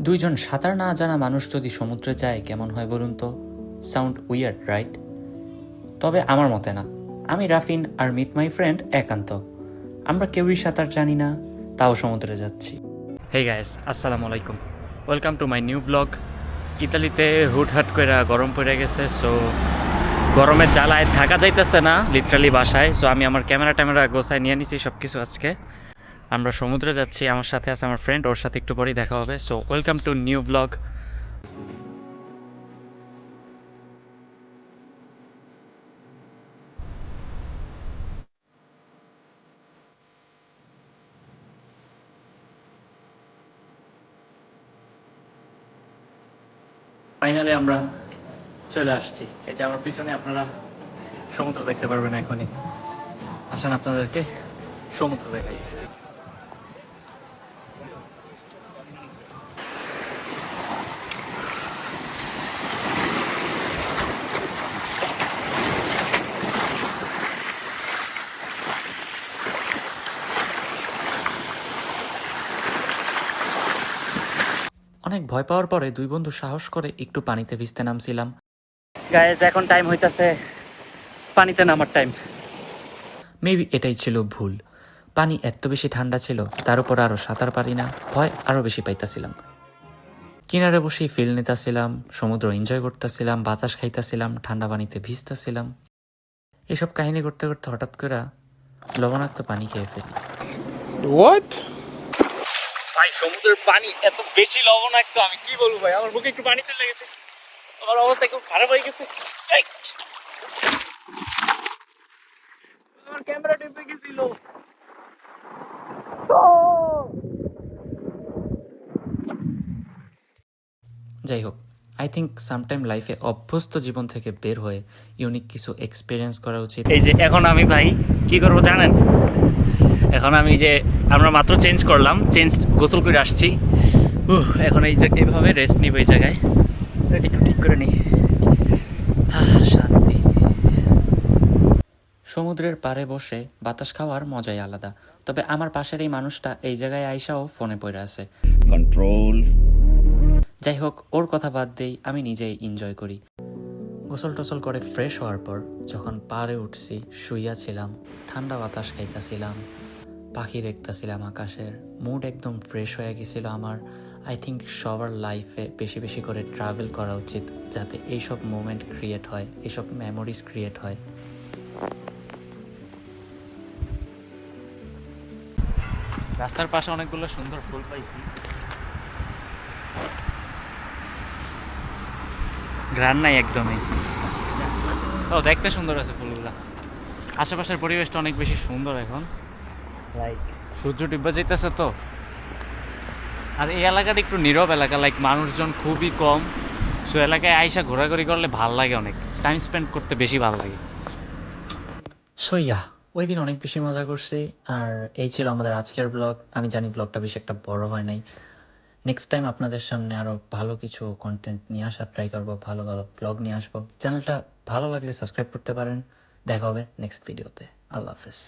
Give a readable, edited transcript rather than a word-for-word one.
দুইজন সাঁতার না জানা মানুষ যদি সমুদ্রে যায় কেমন হয় বলুন তো? Sound weird, right? তবে আমার মতে না। আমি রাফিন আর মিট মাই ফ্রেন্ড একান্ত, আমরা কেউই সাঁতার জানি না, তাও সমুদ্রে যাচ্ছি। হে গাইস, আসসালামু আলাইকুম, welcome to my new blog. ইতালিতে হুটহাট করে গরম পড়ে গেছে, সো গরমের জ্বালায় থাকা যাইতেছে না লিটারালি বাসায়। সো আমি আমার ক্যামেরা গোছায় নিয়ে নিছি সব কিছু। আজকে আমরা সমুদ্রে যাচ্ছি, আমার সাথে আছে আমার ফ্রেন্ড, ওর সাথে একটু পরেই দেখা হবে। So welcome to new blog. Finally আমরা চলে আসছি। এই যে আমার পিছনে আপনারা সমুদ্র দেখতে পারবেন এখনই। আসেন আপনাদেরকে সমুদ্র দেখাই। অনেক ভয় পাওয়ার পরে দুই বন্ধু সাহস করে একটু পানিতে ভিজতে নামছিলাম। গাইস, এখন টাইম হইতাছে পানিতে নামার টাইম। মেবি এটাই ছিল ভুল। পানি এত বেশি ঠান্ডা ছিল, তার উপর আরো সাঁতার পারি না, ভয় আরো বেশি পাইতাছিলাম। কিনারে বসেই ফিল নিতেছিলাম, সমুদ্র এনজয় করতেছিলাম, বাতাস খাইতেছিলাম, ঠান্ডা পানিতে ভিজতেছিলাম। এসব কাহিনী করতে করতে হঠাৎ করে লবণাক্ত পানি খেয়ে ফেলি। What? ভাই, সমুদ্রের পানি এত বেশি লবণাক্ত, আমি কি বলবো ভাই, আমার মুখে একটু পানি চলে গেছে, আমার অবস্থা খুব খারাপ হয়ে গেছে। এই! আমার ক্যামেরা টিপে গেছিল। যাই হোক, আই থিঙ্ক সামটাইম লাইফে অভ্যস্ত জীবন থেকে বের হয়ে ইউনিক কিছু এক্সপিরিয়েন্স করা উচিত। এই যে এখন আমি ভাই কি করবো জানেন? এখন আমি যে আমরা মাত্র চেঞ্জ করলাম, গোসল করে আসছি। এখন এই যে এইভাবে রেস্ট নিব এই জায়গায়, একটু ঠিক করে নিই। শান্তি। সমুদ্রের পাড়ে বসে বাতাস খাওয়ার মজাই আলাদা। তবে আমার পাশের এই মানুষটা এই জায়গায় আইসাও ফোনে পড়ে আছে। Control. যাই হোক, ওর কথা বাদ দেই, আমি নিজেই এনজয় করি। গোসল টোসল করে ফ্রেশ হওয়ার পর যখন পাড়ে উঠছি, শুইয়া ছিলাম, ঠান্ডা বাতাস খাইতেছিলাম, পাখি দেখতেছিলাম আকাশের, মুড একদম ফ্রেশ হয়ে গেছিল আমার। আই থিঙ্ক সবার লাইফে বেশি বেশি করে ট্রাভেল করা উচিত, যাতে এইসব মোমেন্ট ক্রিয়েট হয়, এইসব মেমোরিজ ক্রিয়েট হয়। রাস্তার পাশে অনেকগুলো সুন্দর ফুল পাইছি, ঘ্রাণ নাই একদমই। ও, দেখতে সুন্দর আছে ফুলগুলা। আশেপাশের পরিবেশটা অনেক বেশি সুন্দর এখন, লাইক সূর্য ডিব্বা যেতেছে তো। আর এই এলাকাটা একটু নীরব এলাকা, লাইক মানুষজন খুবই কম। সো এলাকায় আইসা ঘোরাঘুরি করলে ভাল লাগে, অনেক টাইম স্পেন্ড করতে বেশি ভালো লাগে। সইয়া ওই দিন অনেক বেশি মজা করছি। আর এই ছিল আমাদের আজকের ব্লগ। আমি জানি ব্লগটা বেশি একটা বড় হয় নাই। নেক্সট টাইম আপনাদের সামনে আরও ভালো কিছু কন্টেন্ট নিয়ে আসার ট্রাই করবো, ভালো ভালো ব্লগ নিয়ে আসবো। চ্যানেলটা ভালো লাগলে সাবস্ক্রাইব করতে পারেন। দেখা হবে নেক্সট ভিডিওতে। আল্লাহ হাফেজ।